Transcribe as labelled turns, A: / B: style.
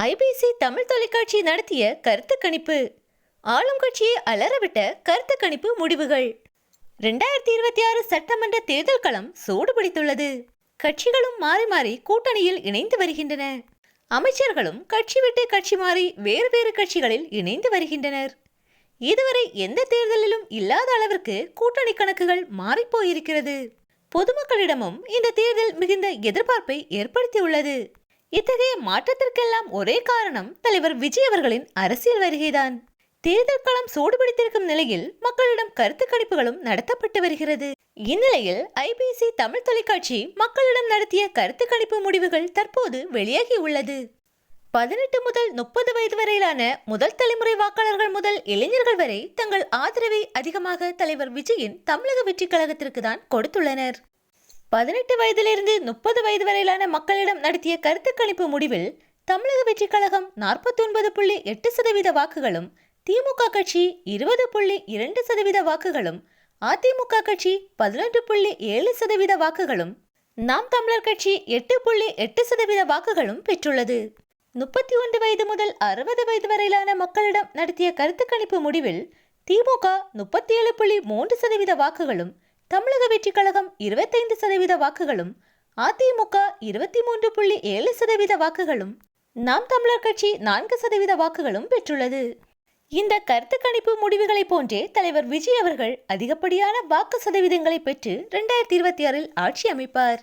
A: IBC Tamil தொலைக்காட்சி நடத்திய கருத்து கணிப்பு. ஆளும் கட்சியை அலறவிட்ட கருத்து கணிப்பு முடிவுகள். 2026 சட்டமன்ற தேர்தல் களம் சூடுபிடித்துள்ளது. கட்சிகளும் மாறி மாறி கூட்டணியில் இணைந்து வருகின்றன. அமைச்சர்களும் கட்சி விட்டு கட்சி மாறி வேறு வேறு கட்சிகளில் இணைந்து வருகின்றனர். இதுவரை எந்த தேர்தலிலும் இல்லாத அளவிற்கு கூட்டணி கணக்குகள் மாறிப்போயிருக்கிறது. பொதுமக்களிடமும் இந்த தேர்தல் மிகுந்த எதிர்பார்ப்பை ஏற்படுத்தியுள்ளது. இத்தகைய மாற்றத்திற்கெல்லாம் ஒரே காரணம் தலைவர் விஜய் அவர்களின் அரசியல் வருகைதான். தேர்தல் களம் சூடுபிடித்திருக்கும் நிலையில் மக்களிடம் கருத்து கணிப்புகளும் நடத்தப்பட்டு வருகிறது. இந்நிலையில் ஐபிசி தமிழ் தொலைக்காட்சி மக்களிடம் நடத்திய கருத்து கணிப்பு முடிவுகள் தற்போது வெளியாகி உள்ளது. 18 முதல் 30 வயது வரையிலான முதல் தலைமுறை வாக்காளர்கள் முதல் இளைஞர்கள் வரை தங்கள் ஆதரவை அதிகமாக தலைவர் விஜயின் தமிழக வெற்றி கழகத்திற்கு தான் கொடுத்துள்ளனர். 18 வயதிலிருந்து 30 வயது வரையிலான மக்களிடம் நடத்திய கருத்து கணிப்பு முடிவில் தமிழக வெற்றி கழகம் 49.8% வாக்குகளும், திமுக கட்சி 20.2% வாக்குகளும், அதிமுக கட்சி 11.7% வாக்குகளும், நாம் தமிழர் கட்சி 8.8% வாக்குகளும் பெற்றுள்ளது. 31 வயது முதல் 60 வயது வரையிலான மக்களிடம் நடத்திய கருத்து கணிப்பு முடிவில் திமுக 37.3% வாக்குகளும், தமிழக வெற்றி கழகம் 25% வாக்குகளும், அதிமுக 23.7% வாக்குகளும், நாம் தமிழர் கட்சி 4% வாக்குகளும் பெற்றுள்ளது. இந்த கருத்து கணிப்பு முடிவுகளை போன்றே தலைவர் விஜய் அவர்கள் அதிகப்படியான வாக்கு சதவீதங்களை பெற்று 2026 ஆட்சி அமைப்பார்.